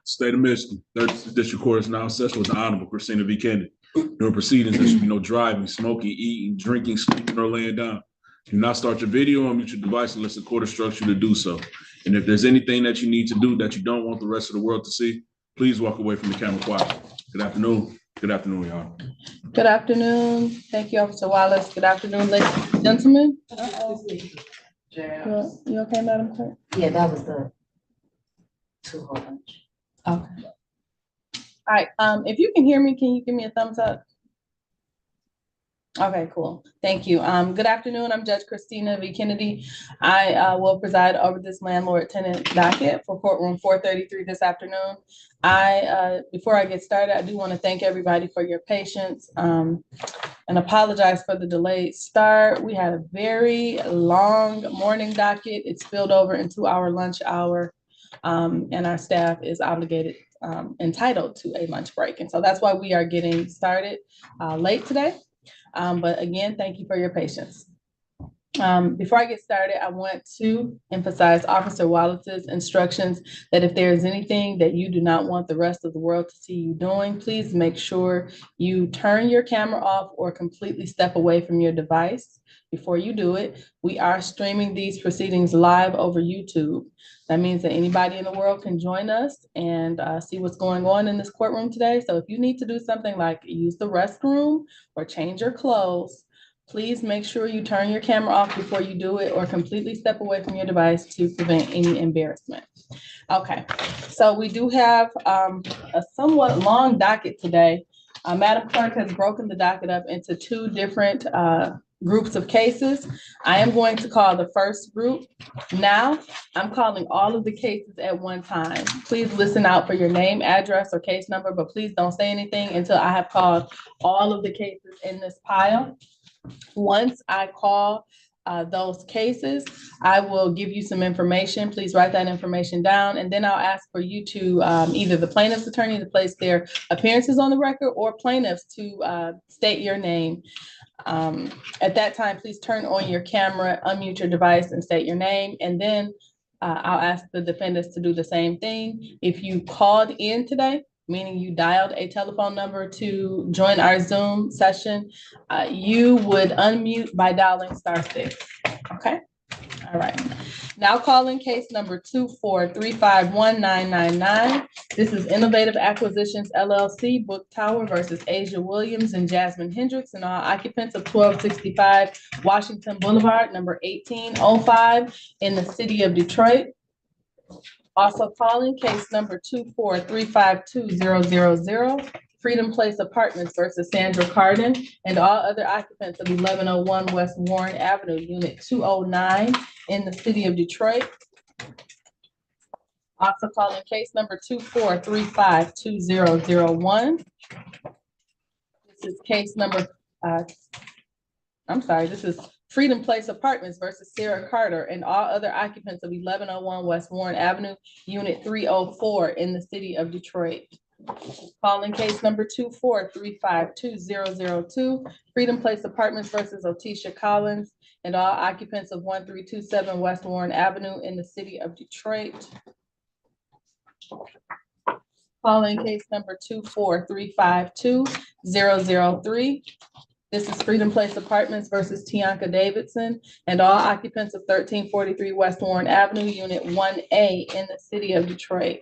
State of Michigan, 3rd District Court is now in session with the Honorable Christina V. Kennedy. During proceedings, there should be no driving, smoking, eating, drinking, sleeping, or laying down. Do not start your video or mute your device unless the court instructs you to do so. And if there's anything that you need to do that you don't want the rest of the world to see, please walk away from the camera quietly. Good afternoon. Good afternoon, y'all. Good afternoon. Thank you, Officer Wallace. Good afternoon, ladies and gentlemen. You okay, Madam Clerk? Yeah, that was the two whole bunch. Okay. All right, if you can hear me, can you give me a thumbs up? Okay, cool. Thank you. Good afternoon. I'm Judge Christina V. Kennedy. I will preside over this landlord-tenant docket for courtroom 433 this afternoon. Before I get started, I do want to thank everybody for your patience and apologize for the delayed start. We had a very long morning docket. It spilled over into our lunch hour, and our staff is entitled to a lunch break. And so that's why we are getting started late today. But again, thank you for your patience. Before I get started, I want to emphasize Officer Wallace's instructions that if there is anything that you do not want the rest of the world to see you doing, please make sure you turn your camera off or completely step away from your device before you do it. We are streaming these proceedings live over YouTube. That means that anybody in the world can join us and see what's going on in this courtroom today. So if you need to do something like use the restroom or change your clothes, please make sure you turn your camera off before you do it or completely step away from your device to prevent any embarrassment. Okay, so we do have a somewhat long docket today. Madam Clerk has broken the docket up into two different groups of cases. I am going to call the first group now. I'm calling all of the cases at one time. Please listen out for your name, address, or case number, but please don't say anything until I have called all of the cases in this pile. Once I call those cases, I will give you some information. Please write that information down, and then I'll ask for you to either the plaintiff's attorney to place their appearances on the record or plaintiffs to state your name. At that time, please turn on your camera, unmute your device, and state your name, and then I'll ask the defendants to do the same thing. If you called in today, meaning you dialed a telephone number to join our Zoom session, you would unmute by dialing *6. Okay? All right. Now calling case number 243519999. This is Innovative Acquisitions LLC, Book Tower versus Asia Williams and Jasmine Hendricks, and all occupants of 1265 Washington Boulevard, number 1805 in the city of Detroit. Also calling case number 2435200, Freedom Place Apartments versus Sandra Carden and all other occupants of 1101 West Warren Avenue, unit 209 in the city of Detroit. Also calling case number 2435201. This is case number, this is Freedom Place Apartments versus Sarah Carter and all other occupants of 1101 West Warren Avenue, unit 304 in the city of Detroit. Calling case number 2435202, Freedom Place Apartments versus Otisha Collins and all occupants of 1327 West Warren Avenue in the city of Detroit. Calling case number 2435203. This is Freedom Place Apartments versus Tianka Davidson and all occupants of 1343 West Warren Avenue, unit 1A in the city of Detroit.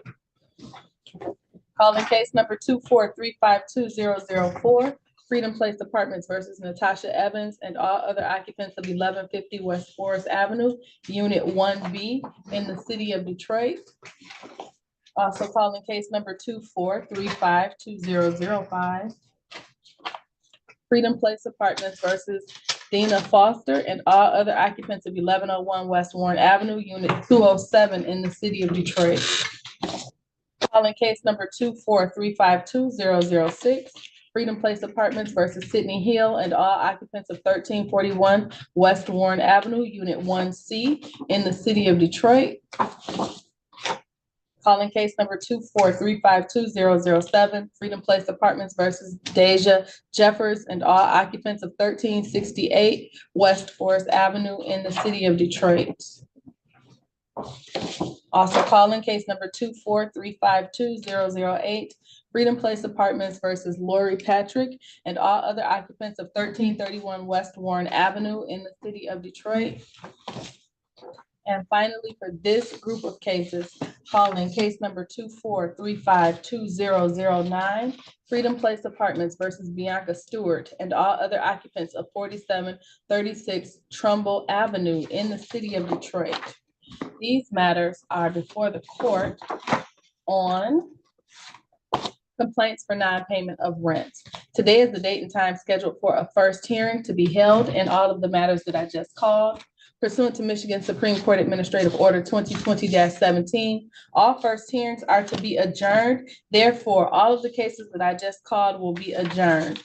Calling case number 2435204, Freedom Place Apartments versus Natasha Evans and all other occupants of 1150 West Forest Avenue, unit 1B in the city of Detroit. Also calling case number 2435205. Freedom Place Apartments versus Dina Foster and all other occupants of 1101 West Warren Avenue, unit 207 in the city of Detroit. Calling case number 2435206, Freedom Place Apartments versus Sydney Hill and all occupants of 1341 West Warren Avenue, unit 1C in the city of Detroit. Calling case number 2435207, Freedom Place Apartments versus Deja Jeffers and all occupants of 1368 West Forest Avenue in the city of Detroit. Also calling case number 24352-008, Freedom Place Apartments versus Lori Patrick and all other occupants of 1331 West Warren Avenue in the city of Detroit. And finally, for this group of cases, calling case number 24352-009, Freedom Place Apartments versus Bianca Stewart and all other occupants of 4736 Trumbull Avenue in the city of Detroit. These matters are before the court on complaints for non-payment of rent. Today is the date and time scheduled for a first hearing to be held in all of the matters that I just called. Pursuant to Michigan Supreme Court Administrative Order 2020-17, all first hearings are to be adjourned. Therefore, all of the cases that I just called will be adjourned.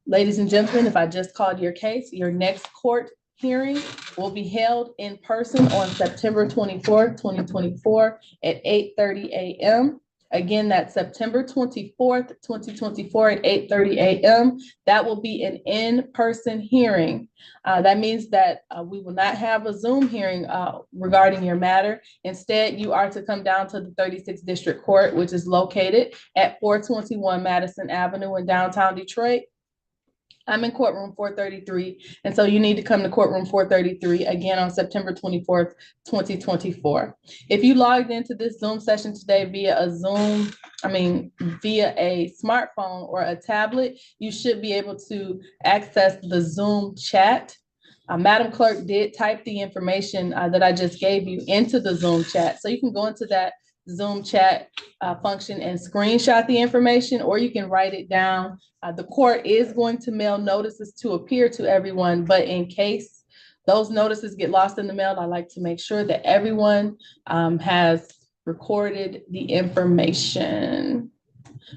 Ladies and gentlemen, if I just called your case, your next court hearing will be held in person on September 24th, 2024 at 8:30 a.m. Again, that's September 24th, 2024 at 8:30 a.m. That will be an in-person hearing. That means that we will not have a Zoom hearing regarding your matter. Instead, you are to come down to the 36th District Court, which is located at 421 Madison Avenue in downtown Detroit. I'm in courtroom 433, and so you need to come to courtroom 433 again on September 24th, 2024. If you logged into this Zoom session today via a smartphone or a tablet, you should be able to access the Zoom chat. Madam Clerk did type the information that I just gave you into the Zoom chat, so you can go into that Zoom chat function and screenshot the information, or you can write it down. The court is going to mail notices to appear to everyone, but in case those notices get lost in the mail, I like to make sure that everyone has recorded the information.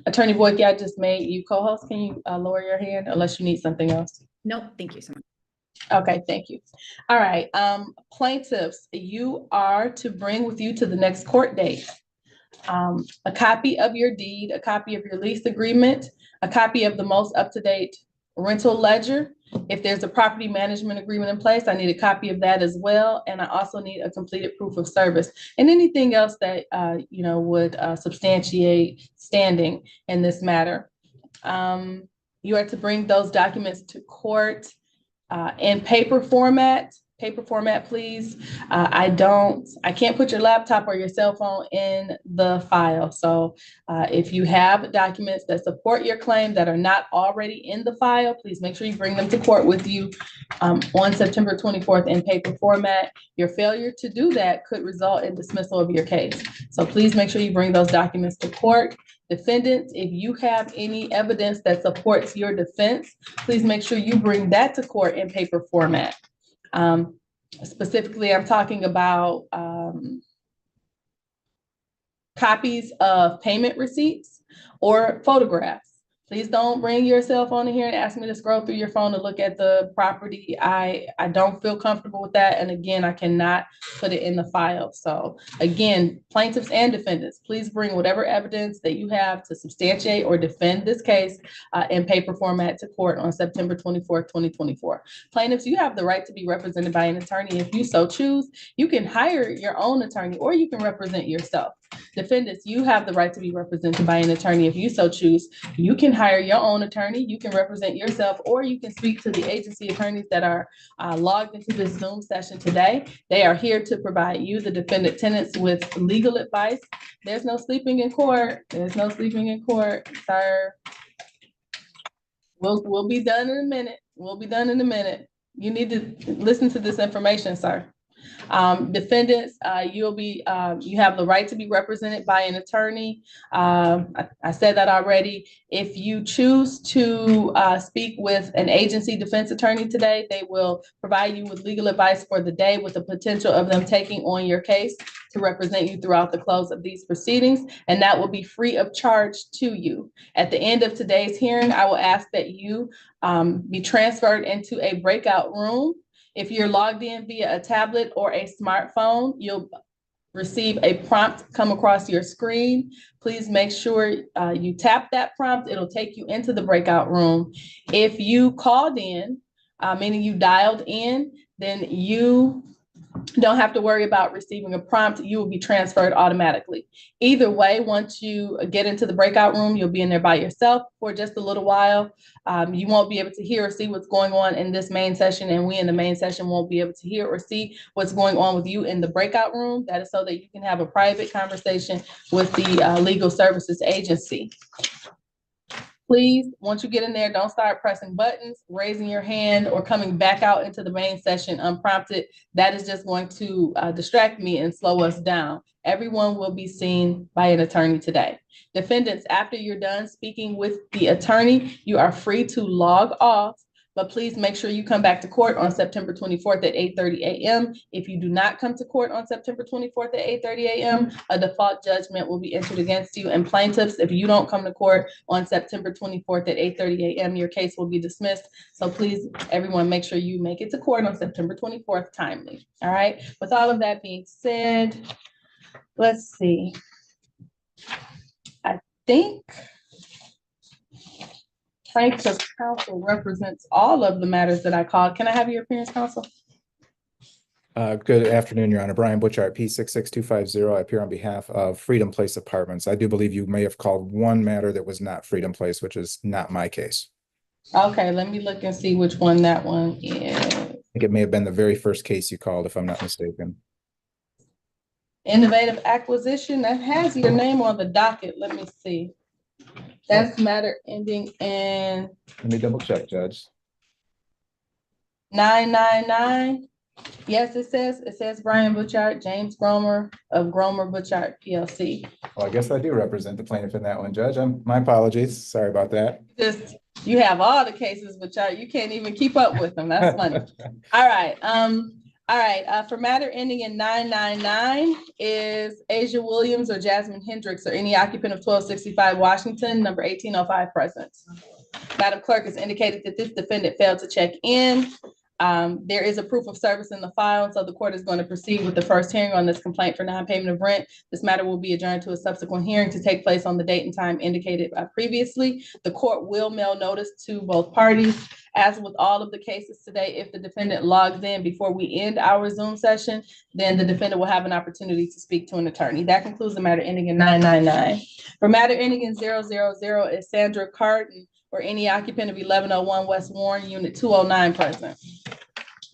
Attorney Boyke, I just made you co-host. Can you lower your hand unless you need something else? No, thank you so much. Okay, thank you. All right, plaintiffs, you are to bring with you to the next court date a copy of your deed, a copy of your lease agreement, a copy of the most up-to-date rental ledger. If there's a property management agreement in place, I need a copy of that as well. And I also need a completed proof of service and anything else that would substantiate standing in this matter. You are to bring those documents to court in paper format. Paper format, please. I can't put your laptop or your cell phone in the file. So if you have documents that support your claim that are not already in the file, please make sure you bring them to court with you on September 24th in paper format. Your failure to do that could result in dismissal of your case. So please make sure you bring those documents to court. Defendants, if you have any evidence that supports your defense, please make sure you bring that to court in paper format. Specifically, I'm talking about copies of payment receipts or photographs. Please don't bring your cell phone in here and ask me to scroll through your phone to look at the property. I don't feel comfortable with that. And again, I cannot put it in the file. So again, plaintiffs and defendants, please bring whatever evidence that you have to substantiate or defend this case in paper format to court on September 24th, 2024. Plaintiffs, you have the right to be represented by an attorney. If you so choose, you can hire your own attorney or you can represent yourself. Defendants, you have the right to be represented by an attorney. If you so choose, you can hire your own attorney, you can represent yourself, or you can speak to the agency attorneys that are logged into this Zoom session today. They are here to provide you, the defendant tenants, with legal advice. There's no sleeping in court. There's no sleeping in court, sir. We'll be done in a minute. We'll be done in a minute. You need to listen to this information, sir. Defendants, you have the right to be represented by an attorney. I said that already. If you choose to speak with an agency defense attorney today, they will provide you with legal advice for the day with the potential of them taking on your case to represent you throughout the close of these proceedings, and that will be free of charge to you. At the end of today's hearing, I will ask that you be transferred into a breakout room. If you're logged in via a tablet or a smartphone, you'll receive a prompt come across your screen. Please make sure you tap that prompt. It'll take you into the breakout room. If you called in, meaning you dialed in, then you Don't have to worry about receiving a prompt. You will be transferred automatically. Either way, once you get into the breakout room, you'll be in there by yourself for just a little while. You won't be able to hear or see what's going on in this main session, and we in the main session won't be able to hear or see what's going on with you in the breakout room. That is so that you can have a private conversation with the legal services agency. Please, once you get in there, don't start pressing buttons, raising your hand, or coming back out into the main session unprompted. That is just going to distract me and slow us down. Everyone will be seen by an attorney today. Defendants, after you're done speaking with the attorney, you are free to log off, but please make sure you come back to court on September 24th at 8:30 a.m. If you do not come to court on September 24th at 8:30 a.m., a default judgment will be entered against you. And plaintiffs, if you don't come to court on September 24th at 8:30 a.m., your case will be dismissed. So please, everyone, make sure you make it to court on September 24th timely. All right. With all of that being said, let's see. I think plaintiff's counsel represents all of the matters that I called. Can I have your appearance, counsel? Good afternoon, Your Honor. Brian Butchart, P66250. I appear on behalf of Freedom Place Apartments. I do believe you may have called one matter that was not Freedom Place, which is not my case. Okay, let me look and see which one that one is. I think it may have been the very first case you called, if I'm not mistaken. Innovative acquisition, that has your name on the docket. Let me see. That's matter ending in Let me double check, Judge. 999. Yes, it says Brian Butchart, James Gromer of Gromer Butchart PLC. Well, I guess I do represent the plaintiff in that one, Judge. My apologies. Sorry about that. You have all the cases, Butchart. You can't even keep up with them. That's funny. All right. For matter ending in 999 is Asia Williams or Jasmine Hendricks or any occupant of 1265 Washington, number 1805 present. Madam Clerk has indicated that this defendant failed to check in. There is a proof of service in the file, so the court is going to proceed with the first hearing on this complaint for non-payment of rent. This matter will be adjourned to a subsequent hearing to take place on the date and time indicated previously. The court will mail notice to both parties. As with all of the cases today, if the defendant logs in before we end our Zoom session, then the defendant will have an opportunity to speak to an attorney. That concludes the matter ending in 999. For matter ending in 000 is Sandra Carton or any occupant of 1101 West Warren, Unit 209 present.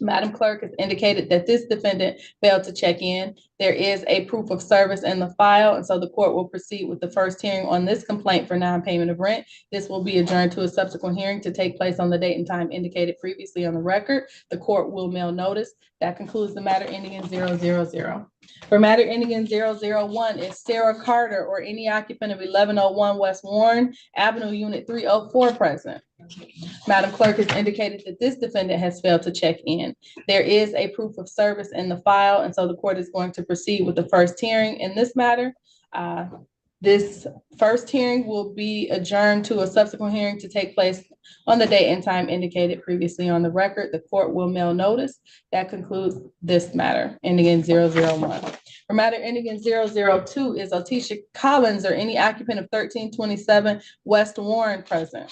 Madam Clerk has indicated that this defendant failed to check in. There is a proof of service in the file, and so the court will proceed with the first hearing on this complaint for non-payment of rent. This will be adjourned to a subsequent hearing to take place on the date and time indicated previously on the record. The court will mail notice. That concludes the matter ending in 000. For matter ending in 001 is Sarah Carter or any occupant of 1101 West Warren Avenue, Unit 304 present. Madam Clerk has indicated that this defendant has failed to check in. There is a proof of service in the file, and so the court is going to proceed with the first hearing in this matter. This first hearing will be adjourned to a subsequent hearing to take place on the date and time indicated previously on the record. The court will mail notice. That concludes this matter ending in 001. For matter ending in 002 is Otisha Collins or any occupant of 1327 West Warren present.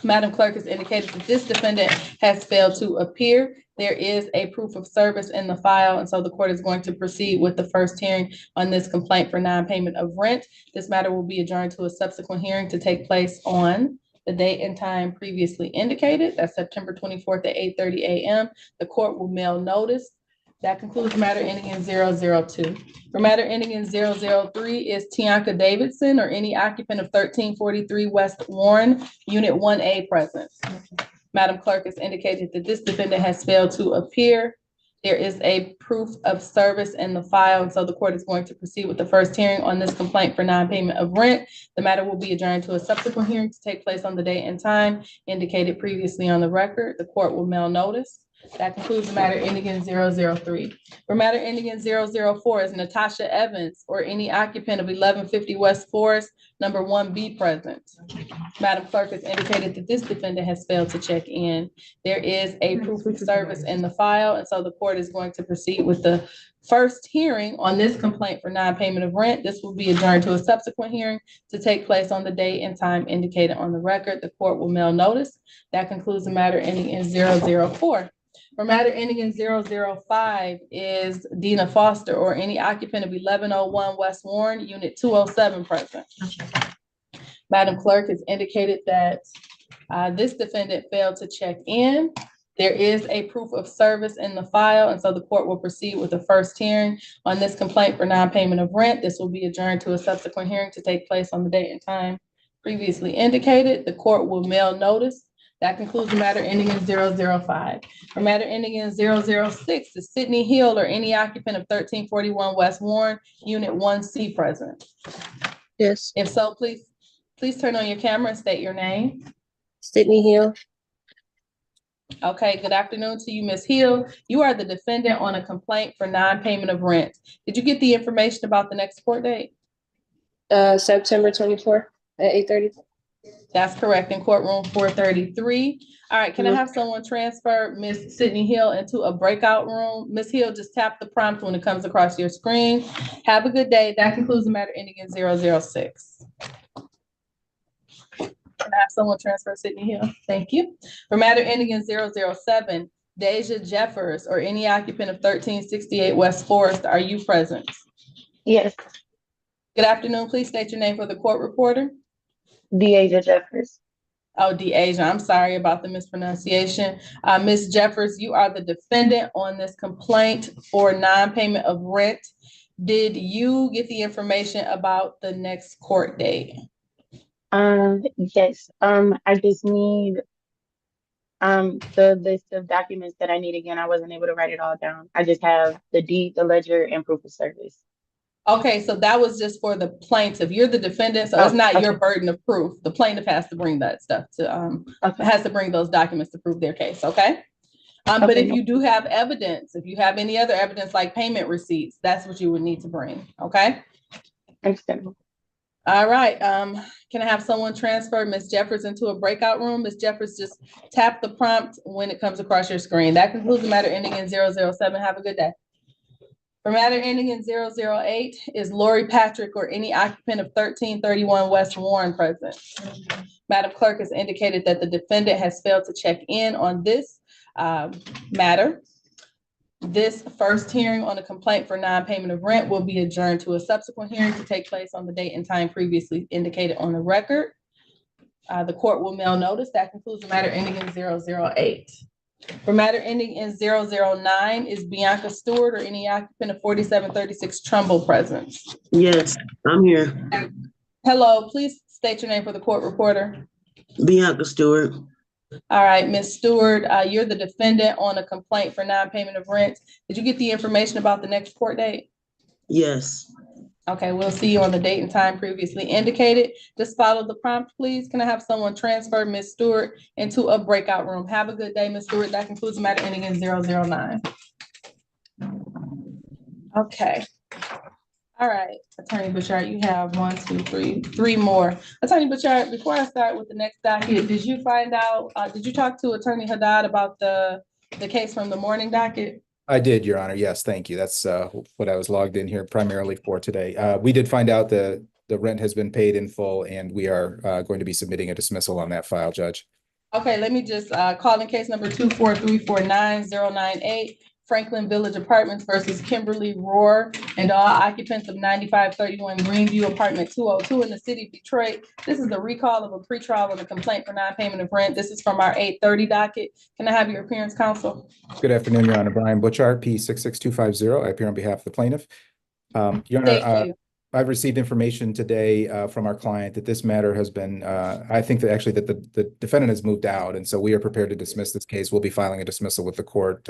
Madam Clerk has indicated that this defendant has failed to appear. There is a proof of service in the file, and so the court is going to proceed with the first hearing on this complaint for non-payment of rent. This matter will be adjourned to a subsequent hearing to take place on the date and time previously indicated. That's September 24th at 8:30 a.m. The court will mail notice. That concludes the matter ending in 002. For matter ending in 003 is Tianka Davidson or any occupant of 1343 West Warren, Unit 1A present. Madam Clerk has indicated that this defendant has failed to appear. There is a proof of service in the file, and so the court is going to proceed with the first hearing on this complaint for non-payment of rent. The matter will be adjourned to a subsequent hearing to take place on the date and time indicated previously on the record. The court will mail notice. That concludes the matter ending in 003. For matter ending in 004 is Natasha Evans or any occupant of 1150 West Forest, number 1B present. Madam Clerk has indicated that this defendant has failed to check in. There is a proof of service in the file, and so the court is going to proceed with the first hearing on this complaint for non-payment of rent. This will be adjourned to a subsequent hearing to take place on the date and time indicated on the record. The court will mail notice. That concludes the matter ending in 004. For matter ending in 005 is Dina Foster or any occupant of 1101 West Warren, Unit 207 present. Madam Clerk has indicated that this defendant failed to check in. There is a proof of service in the file, and so the court will proceed with the first hearing on this complaint for non-payment of rent. This will be adjourned to a subsequent hearing to take place on the date and time previously indicated. The court will mail notice. That concludes the matter ending in 005. For matter ending in 006 is Sydney Hill or any occupant of 1341 West Warren, Unit 1C present. Yes, If so, please turn on your camera and state your name. Sydney Hill. Okay, good afternoon to you, Ms. Hill. You are the defendant on a complaint for non-payment of rent. Did you get the information about the next court date? September 24th at 8:30. That's correct, in courtroom 433. All right, can I have someone transfer Ms. Sydney Hill into a breakout room? Ms. Hill, just tap the prompt when it comes across your screen. Have a good day. That concludes the matter ending in 006. Can I have someone transfer Sydney Hill? Thank you. For matter ending in 007, Deja Jeffers or any occupant of 1368 West Forest, are you present? Yes, Good afternoon. Please state your name for the court reporter. Deja Jeffers. Oh, Deja, I'm sorry about the mispronunciation. Ms. Jeffers, you are the defendant on this complaint for non-payment of rent. Did you get the information about the next court date? Yes, I just need the list of documents that I need again. I wasn't able to write it all down. I just have the deed, the ledger, and proof of service. Okay, so that was just for the plaintiff. You're the defendant, so it's not your burden of proof. The plaintiff has to bring that stuff to, has to bring those documents to prove their case, okay? But if you do have evidence, if you have any other evidence like payment receipts, that's what you would need to bring, okay? Understandable. All right, can I have someone transfer Ms. Jeffers into a breakout room? Ms. Jeffers, just tap the prompt when it comes across your screen. That concludes the matter ending in 007. Have a good day. For matter ending in 008 is Lori Patrick or any occupant of 1331 West Warren present. Madam Clerk has indicated that the defendant has failed to check in on this matter. This first hearing on a complaint for non-payment of rent will be adjourned to a subsequent hearing to take place on the date and time previously indicated on the record. The court will mail notice. That concludes the matter ending in 008. For matter ending in 009 is Bianca Stewart or any occupant of 4736 Trumbull present. Yes, I'm here. Hello, please state your name for the court reporter. Bianca Stewart. All right, Ms. Stewart, you're the defendant on a complaint for non-payment of rent. Did you get the information about the next court date? Yes. Okay, we'll see you on the date and time previously indicated. Just follow the prompt, please. Can I have someone transfer Ms. Stewart into a breakout room? Have a good day, Ms. Stewart. That concludes the matter ending in 009. Okay. All right, Attorney Bouchard, you have 1, 2, 3, 3 more. Attorney Bouchard, before I start with the next docket, did you find out, did you talk to Attorney Haddad about the case from the morning docket? I did, Your Honor. Yes, thank you. That's what I was logged in here primarily for today. We did find out the rent has been paid in full, and we are going to be submitting a dismissal on that file, Judge. Okay, let me just call in case number 24349-098, Franklin Village Apartments versus Kimberly Rohr and all occupants of 9531 Greenview Apartment 202 in the city of Detroit. This is the recall of a pretrial with a complaint for non-payment of rent. This is from our 8:30 docket. Can I have your appearance, counsel? Good afternoon, Your Honor. Brian Butchart, P66250. I appear on behalf of the plaintiff. Your Honor, Thank you. I've received information today from our client that this matter has been, I think that actually that the defendant has moved out, and so we are prepared to dismiss this case. We'll be filing a dismissal with the court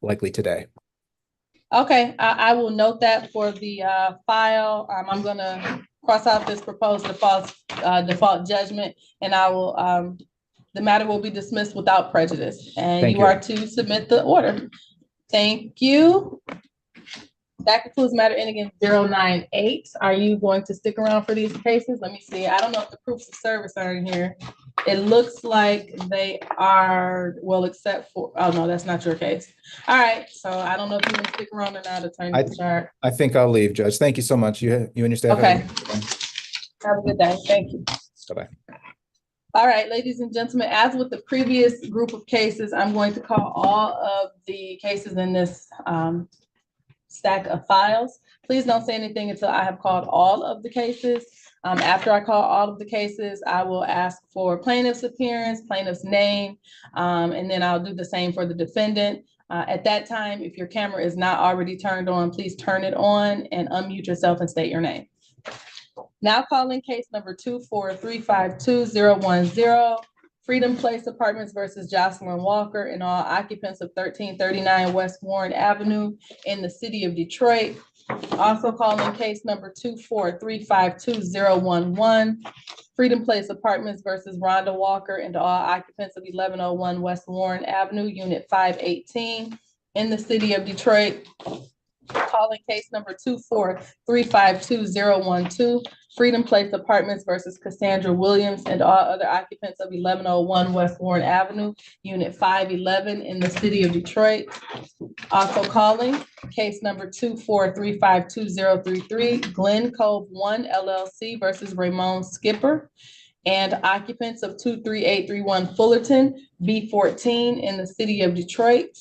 likely today. Okay, I will note that for the file. I'm gonna cross out this proposed default judgment, and I will, the matter will be dismissed without prejudice, and Thank you you. are to submit the order. Thank you. That concludes matter ending in 098. Are you going to stick around for these cases? Let me see. I don't know if the proofs of service are in here. It looks like they are, well, except for, oh no, that's not your case. All right, so I don't know if you can stick around or not, Attorney Bouchard. I think I'll leave, Judge. Thank you so much. You and your staff. Okay. Have a good day. Thank you. Bye-bye. All right, ladies and gentlemen, as with the previous group of cases, I'm going to call all of the cases in this stack of files. Please don't say anything until I have called all of the cases. After I call all of the cases, I will ask for plaintiff's appearance, plaintiff's name, and then I'll do the same for the defendant. At that time, if your camera is not already turned on, please turn it on and unmute yourself and state your name. Now calling case number 24352-010, Freedom Place Apartments versus Jocelyn Walker and all occupants of 1339 West Warren Avenue in the city of Detroit. Also calling case number 24352-011, Freedom Place Apartments versus Rhonda Walker and all occupants of 1101 West Warren Avenue, Unit 518 in the city of Detroit. Calling case number 24352-012, Freedom Place Apartments versus Cassandra Williams and all other occupants of 1101 West Warren Avenue, Unit 511 in the city of Detroit. Also calling case number 24352-033, Glen Cove 1 LLC versus Ramon Skipper and occupants of 23831 Fullerton, B14 in the city of Detroit.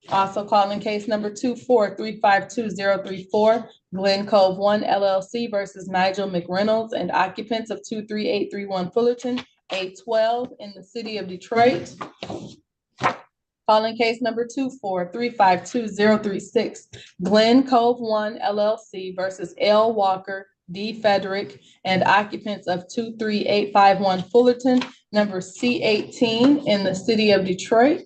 Also calling case number 24352-034, Glen Cove 1 LLC versus Nigel McReynolds and occupants of 23831 Fullerton, A12 in the city of Detroit. Calling case number 24352-036, Glen Cove 1 LLC versus L. Walker, D. Frederick, and occupants of 23851 Fullerton, number C18 in the city of Detroit.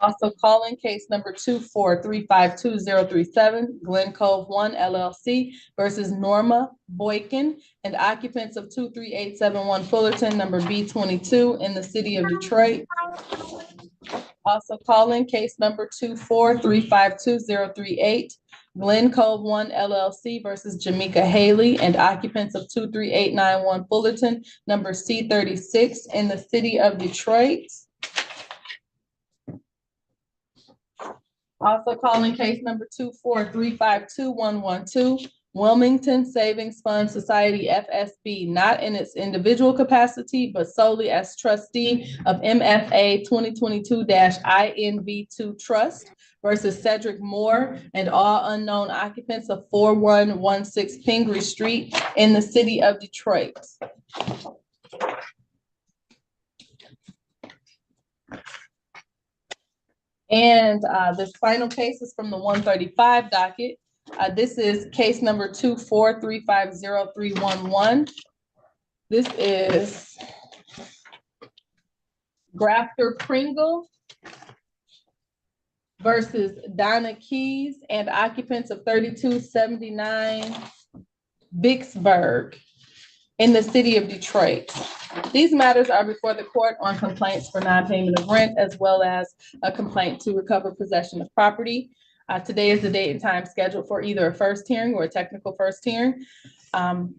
Also calling case number 24352-037, Glen Cove 1 LLC versus Norma Boykin and occupants of 23871 Fullerton, number B22 in the city of Detroit. Also calling case number 24352-038, Glen Cove 1 LLC versus Jamaica Haley and occupants of 23891 Fullerton, number C36 in the city of Detroit. Also calling case number 24352-112, Wilmington Savings Fund Society FSB, not in its individual capacity, but solely as trustee of MFA 2022-INV2 Trust versus Cedric Moore and all unknown occupants of 4116 Pingree Street in the city of Detroit. And this final case is from the 135 docket. This is case number 24350-311. This is Grafter Pringle versus Donna Keys and occupants of 3279 Vicksburg in the city of Detroit. These matters are before the court on complaints for non-payment of rent, as well as a complaint to recover possession of property. Today is the date and time scheduled for either a first hearing or a technical first hearing on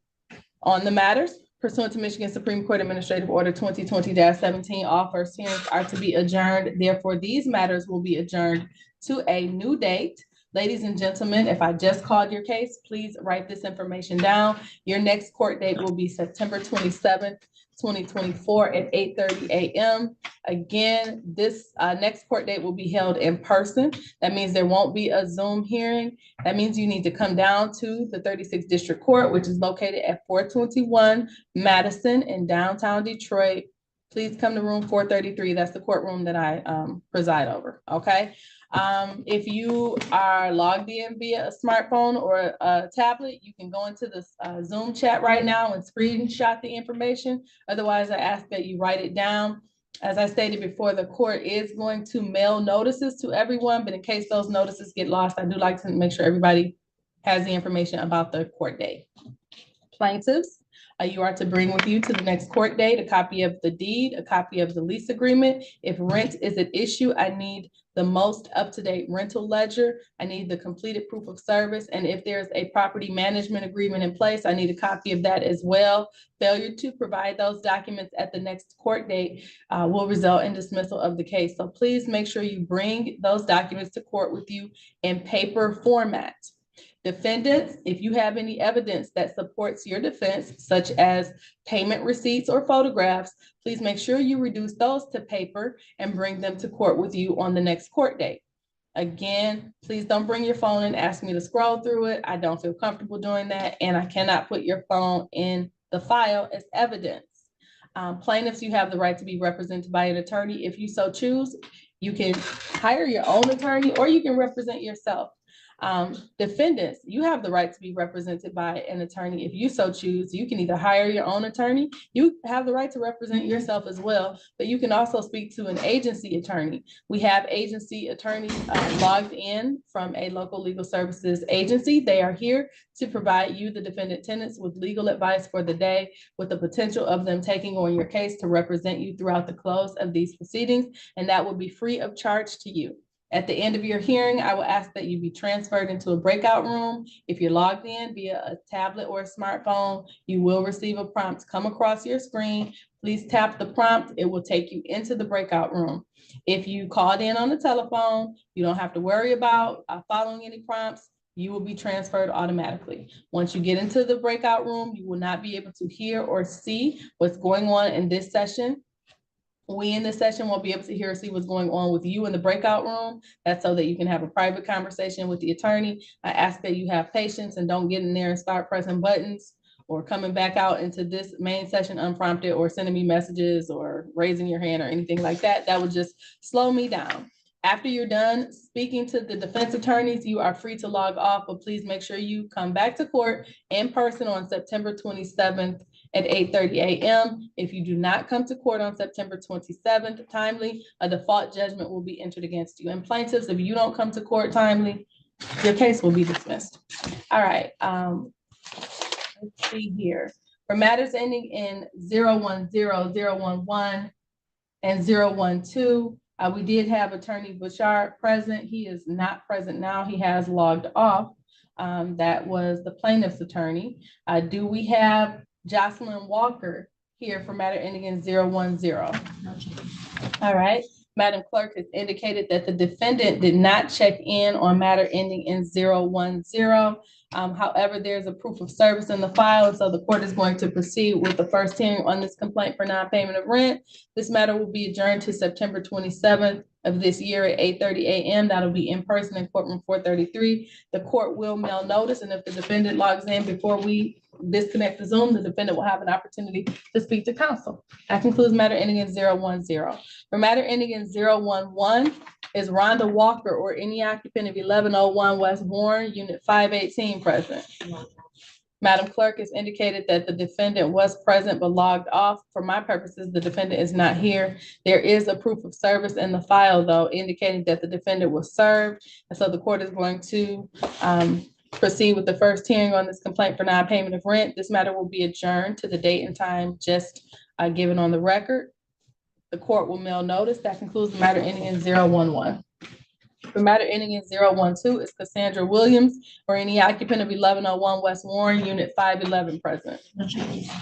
the matters. Pursuant to Michigan Supreme Court Administrative Order 2020-17, all first hearings are to be adjourned. Therefore, these matters will be adjourned to a new date. Ladies and gentlemen, if I just called your case, please write this information down. Your next court date will be September 27th, 2024 at 8:30 a.m. Again, this next court date will be held in person. That means there won't be a Zoom hearing. That means you need to come down to the 36th District Court, which is located at 421 Madison in downtown Detroit. Please come to room 433. That's the courtroom that I preside over, okay? If you are logged in via a smartphone or a tablet, you can go into the Zoom chat right now and screenshot the information. Otherwise, I ask that you write it down. As I stated before, the court is going to mail notices to everyone, but in case those notices get lost, I do like to make sure everybody has the information about the court date. Plaintiffs, you are to bring with you to the next court date a copy of the deed, a copy of the lease agreement. If rent is at issue, I need the most up-to-date rental ledger. I need the completed proof of service. And if there's a property management agreement in place, I need a copy of that as well. Failure to provide those documents at the next court date will result in dismissal of the case. So please make sure you bring those documents to court with you in paper format. Defendants, if you have any evidence that supports your defense, such as payment receipts or photographs, please make sure you reduce those to paper and bring them to court with you on the next court date. Again, please don't bring your phone and ask me to scroll through it. I don't feel comfortable doing that, and I cannot put your phone in the file as evidence. Plaintiffs, you have the right to be represented by an attorney. If you so choose, you can hire your own attorney or you can represent yourself. Defendants, you have the right to be represented by an attorney. If you so choose, you can either hire your own attorney, you have the right to represent yourself as well, but you can also speak to an agency attorney. We have agency attorneys logged in from a local legal services agency. They are here to provide you, the defendant tenants, with legal advice for the day, with the potential of them taking on your case to represent you throughout the close of these proceedings, and that will be free of charge to you. At the end of your hearing, I will ask that you be transferred into a breakout room. If you're logged in via a tablet or a smartphone, you will receive a prompt come across your screen. Please tap the prompt. It will take you into the breakout room. If you called in on the telephone, you don't have to worry about following any prompts. You will be transferred automatically. Once you get into the breakout room, you will not be able to hear or see what's going on in this session. We in this session won't be able to hear or see what's going on with you in the breakout room. That's so that you can have a private conversation with the attorney. I ask that you have patience and don't get in there and start pressing buttons or coming back out into this main session unprompted or sending me messages or raising your hand or anything like that. That would just slow me down. After you're done speaking to the defense attorneys, you are free to log off, but please make sure you come back to court in person on September 27th at 8:30 a.m. If you do not come to court on September 27th timely, a default judgment will be entered against you. And plaintiffs, if you don't come to court timely, your case will be dismissed. All right, let's see here. For matters ending in 010, 011, and 012, we did have Attorney Bouchard present. He is not present now. He has logged off. That was the plaintiff's attorney. Do we have Jocelyn Walker here for matter ending in 010? All right. Madam Clerk has indicated that the defendant did not check in on matter ending in 010. However, there's a proof of service in the file, and so the court is going to proceed with the first hearing on this complaint for non-payment of rent. This matter will be adjourned to September 27th of this year at 8:30 a.m. That'll be in person in courtroom 433. The court will mail notice, and if the defendant logs in before we disconnect the Zoom, the defendant will have an opportunity to speak to counsel. That concludes matter ending in 010. For matter ending in 011 is Rhonda Walker or any occupant of 1101 West Warren, Unit 518 present. Madam Clerk has indicated that the defendant was present but logged off. For my purposes, the defendant is not here. There is a proof of service in the file, though, indicating that the defendant was served. And so the court is going to proceed with the first hearing on this complaint for non-payment of rent. This matter will be adjourned to the date and time just given on the record. The court will mail notice. That concludes the matter ending in 011. The matter ending in 012 is Cassandra Williams or any occupant of 1101 West Warren, Unit 511 present.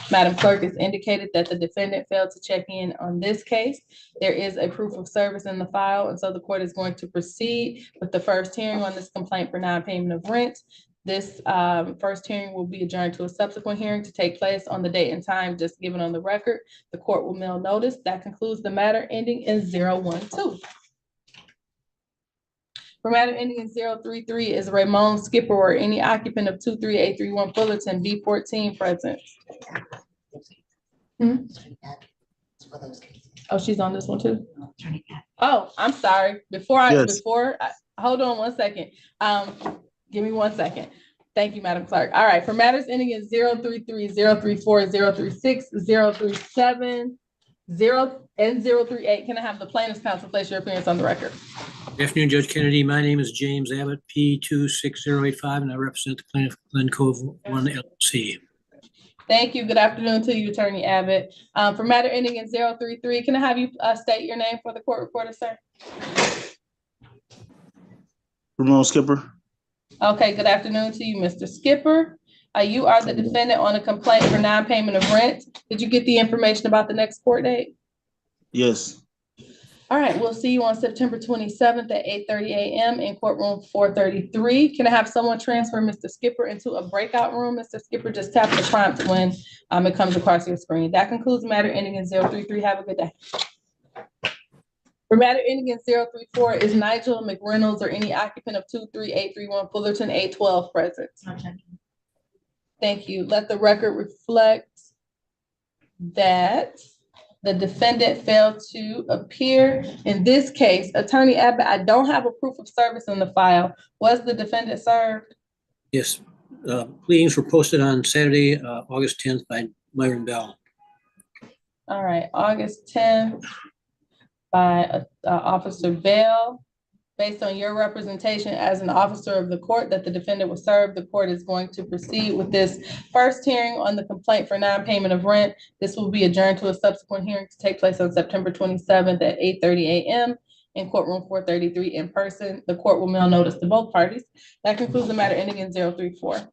Madam Clerk has indicated that the defendant failed to check in on this case. There is a proof of service in the file, and so the court is going to proceed with the first hearing on this complaint for non-payment of rent. This first hearing will be adjourned to a subsequent hearing to take place on the date and time just given on the record. The court will mail notice. That concludes the matter ending in 012. For matter ending in 033 is Ramon Skipper or any occupant of 23831 Fullerton, B14 present. Oh, she's on this one too? Oh, I'm sorry. Hold on one second. Give me 1 second. Thank you, Madam Clerk. All right, for matters ending in 033, 034, 036, 037, 038, can I have the plaintiff's counsel place your appearance on the record? Good afternoon, Judge Kennedy. My name is James Abbott, P26085, and I represent the plaintiff Glen Cove 1 LLC. Thank you. Good afternoon to you, Attorney Abbott. For matter ending in 033, can I have you state your name for the court reporter, sir? Ramon Skipper. Okay, good afternoon to you, Mr. Skipper. You are the defendant on a complaint for non-payment of rent. Did you get the information about the next court date? Yes. All All right, we'll see you on September 27th at 8:30 a.m. in courtroom 433. Can I have someone transfer Mr. Skipper into a breakout room? Mr. Skipper, just tap the prompt when it comes across your screen. That concludes the matter ending in 033. Have a good day. For matter ending in 034 is Nigel McReynolds or any occupant of 23831 Fullerton, A12 present. Thank you. Let the record reflect that the defendant failed to appear. In this case, Attorney Abbott, I don't have a proof of service in the file. Was the defendant served? Yes, pleadings were posted on Saturday, August 10th by Myron Bell. All right, August 10th by Officer Bell. Based on your representation as an officer of the court that the defendant was served, the court is going to proceed with this first hearing on the complaint for non-payment of rent. This will be adjourned to a subsequent hearing to take place on September 27th at 8:30 a.m. in courtroom 433 in person. The court will mail notice to both parties. That concludes the matter ending in 034.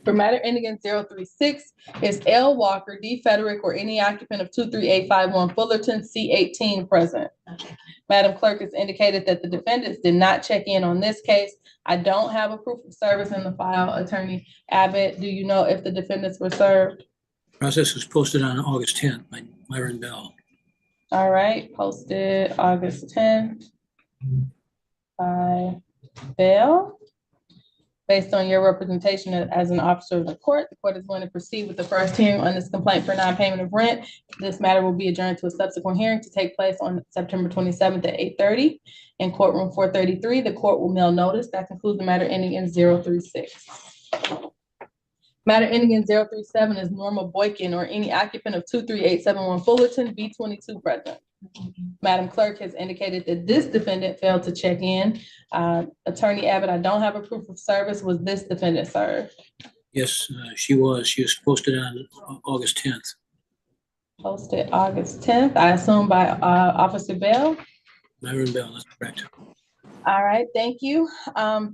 For matter ending in 036 is L. Walker, D. Frederick, or any occupant of 23851 Fullerton, C18 present. Madam Clerk has indicated that the defendants did not check in on this case. I don't have a proof of service in the file. Attorney Abbott, do you know if the defendants were served? Process was posted on August 10th by Myron Bell. All right, posted August 10th by Bell. Based on your representation as an officer of the court is going to proceed with the first hearing on this complaint for non-payment of rent. This matter will be adjourned to a subsequent hearing to take place on September 27th at 8:30 in courtroom 433. The court will mail notice. That concludes the matter ending in 036. Matter ending in 037 is Norma Boykin or any occupant of 23871 Fullerton, B22 present. Madam Clerk has indicated that this defendant failed to check in. Attorney Abbott, I don't have a proof of service. Was this defendant served? Yes, she was. She was posted on August 10th. Posted August 10th, I assume by Officer Bell. Myron Bell, that's correct. All right, thank you.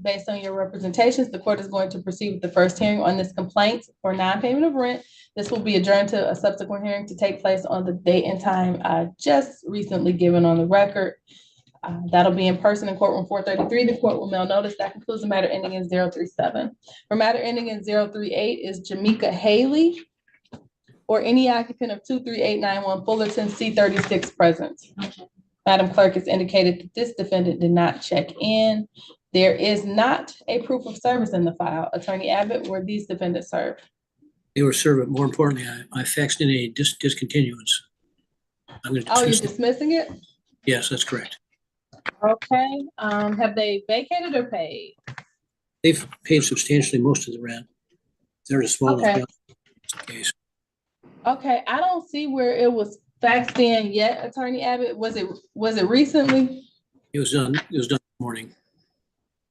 Based on your representations, the court is going to proceed with the first hearing on this complaint for non-payment of rent. This will be adjourned to a subsequent hearing to take place on the date and time just recently given on the record. That'll be in person in courtroom 433. The court will mail notice. That concludes the matter ending in 037. For matter ending in 038 is Jamaica Haley or any occupant of 23891 Fullerton, C36 present. Madam Clerk has indicated that this defendant did not check in. There is not a proof of service in the file. Attorney Abbott, were these defendants served? They were served, but more importantly, I faxed in a discontinuance. I'm going to Oh, you're dismiss them. dismissing it? Yes, that's correct. Okay, have they vacated or paid? They've paid substantially most of the rent. They're a small Okay. enough case. Okay, I don't see where it was faxed in yet, Attorney Abbott. Was it recently? It was done this morning.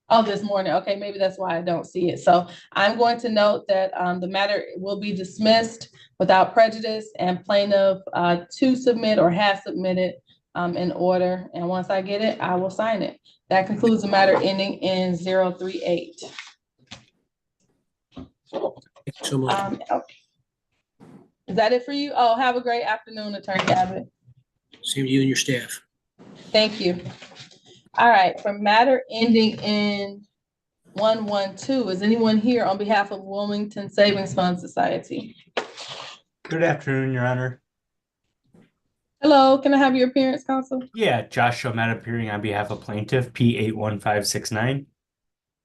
Oh, this morning. Okay, maybe that's why I don't see it. So I'm going to note that the matter will be dismissed without prejudice and plaintiff to submit or has submitted in order. And once I get it, I will sign it. That concludes the matter ending in 038. Thank you so much. Okay. Is that it for you? Oh, have a great afternoon, Attorney Abbott. Same to you and your staff. Thank you. All right, for matter ending in 112, is anyone here on behalf of Wilmington Savings Fund Society? Good afternoon, Your Honor. Hello, can I have your appearance, counsel? Yeah, Josh Shomet appearing on behalf of plaintiff P81569.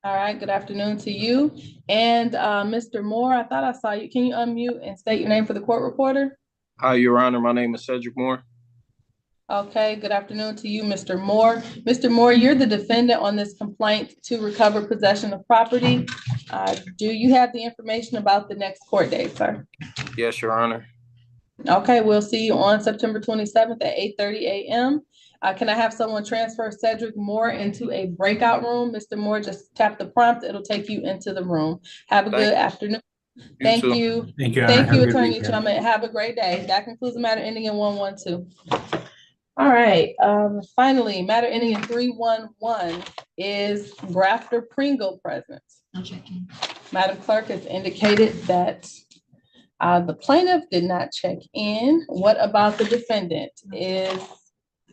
All right, good afternoon to you. And Mr. Moore, I thought I saw you. Can you unmute and state your name for the court reporter? Hi, Your Honor. My name is Cedric Moore. Okay, good afternoon to you, Mr. Moore. Mr. Moore, you're the defendant on this complaint to recover possession of property. Do you have the information about the next court date, sir? Yes, Your Honor. Okay, we'll see you on September 27th at 8:30 a.m. Can I have someone transfer Cedric Moore into a breakout room? Mr. Moore, just tap the prompt. It'll take you into the room. Have a good afternoon. Thank you. Thank you. Thank Have a you, good Attorney weekend. Chummett. Have a great day. That concludes the matter ending in 112. All right, finally, matter ending in 311 is Grafter Pringle present. Madam Clerk has indicated that the plaintiff did not check in. What about the defendant? Is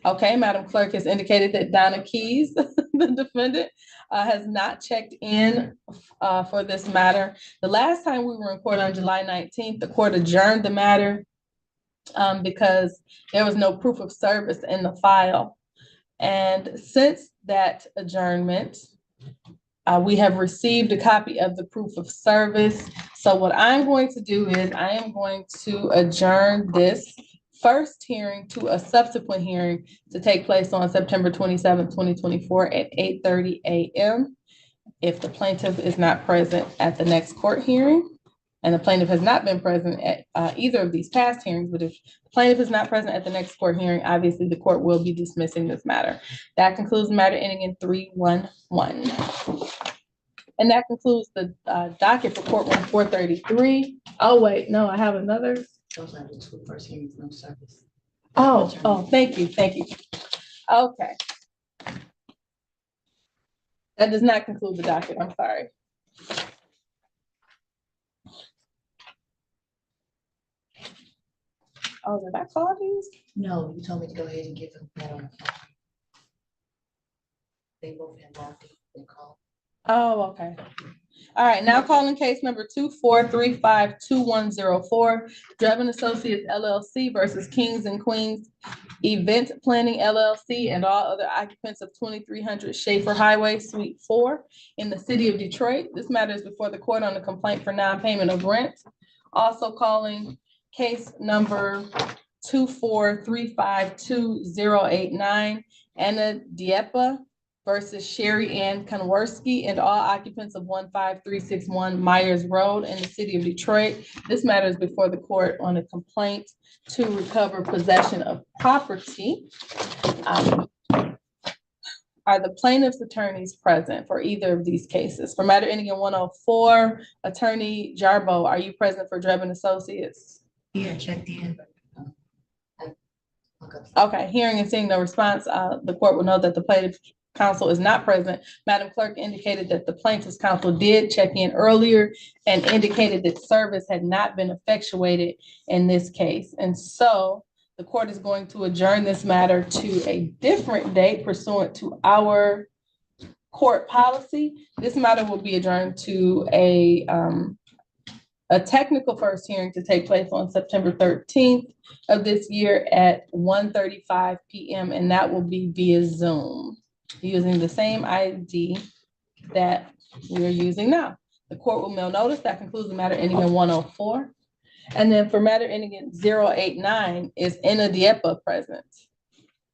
Okay, Madam Clerk has indicated that Donna Keys, the defendant, has not checked in for this matter. The last time we were in court on July 19th, the court adjourned the matter because there was no proof of service in the file. And since that adjournment, we have received a copy of the proof of service. So what I'm going to do is I am going to adjourn this first hearing to a subsequent hearing to take place on September 27th, 2024 at 8:30 a.m. If the plaintiff is not present at the next court hearing, and the plaintiff has not been present at either of these past hearings, but if the plaintiff is not present at the next court hearing, obviously the court will be dismissing this matter. That concludes the matter ending in 311. And that concludes the docket for courtroom 433. Oh, wait, no, I have another. Those are the two first hearings, no service. Oh, thank you. Okay. That does not conclude the docket, I'm sorry. Oh, did I call these? No, you told me to go ahead and give them that on the phone. They both have logged in, they called. Oh, okay. All right, now calling case number 24352104, Drebin Associates LLC versus Kings and Queens Event Planning LLC and all other occupants of 2300 Schaefer Highway, Suite 4 in the city of Detroit. This matter is before the court on a complaint for non-payment of rent. Also calling case number 24352089, Anna Dieppe versus Sherry Ann Konworski and all occupants of 15361 Myers Road in the city of Detroit. This matter is before the court on a complaint to recover possession of property. Are the plaintiff's attorneys present for either of these cases? For matter ending in 104, Attorney Jarbo, are you present for Drebin Associates? Yeah, checked in. Okay, hearing and seeing no response, the court will note that the plaintiff's counsel is not present. Madam Clerk indicated that the plaintiff's counsel did check in earlier and indicated that service had not been effectuated in this case. And so the court is going to adjourn this matter to a different date pursuant to our court policy. This matter will be adjourned to a technical first hearing to take place on September 13th of this year at 1:35 p.m. and that will be via Zoom, using the same ID that we are using now. The court will mail notice. That concludes the matter ending in 104. And then for matter ending in 089, is Anna Dieppe present?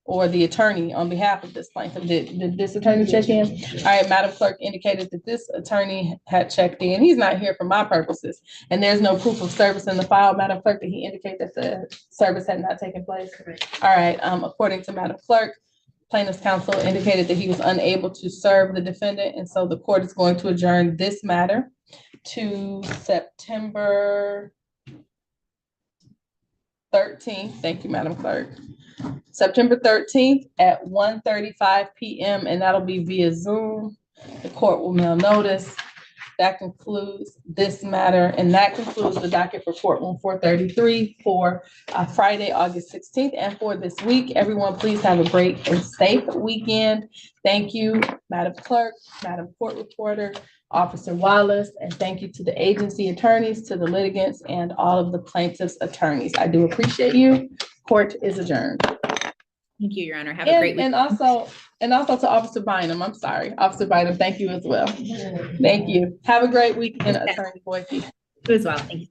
Or the attorney on behalf of this plaintiff? Did this attorney check in? All right, Madam Clerk indicated that this attorney had checked in. He's not here for my purposes. And there's no proof of service in the file. Madam Clerk, did he indicate that the service had not taken place? Correct. All right, according to Madam Clerk, plaintiff's counsel indicated that he was unable to serve the defendant. And so the court is going to adjourn this matter to September 13th. Thank you, Madam Clerk. September 13th at 1:35 p.m. and that'll be via Zoom. The court will mail notice. That concludes this matter, and that concludes the docket for courtroom 433 for Friday, August 16th, and for this week. Everyone, please have a great and safe weekend. Thank you, Madam Clerk, Madam Court Reporter, Officer Wallace, and thank you to the agency attorneys, to the litigants, and all of the plaintiff's attorneys. I do appreciate you. Court is adjourned. Thank you, Your Honor. Have a great week. And also to Officer Bynum, I'm sorry. Officer Bynum, thank you as well. Thank you. Have a great weekend, Attorney Boyke. You as well. Thank you.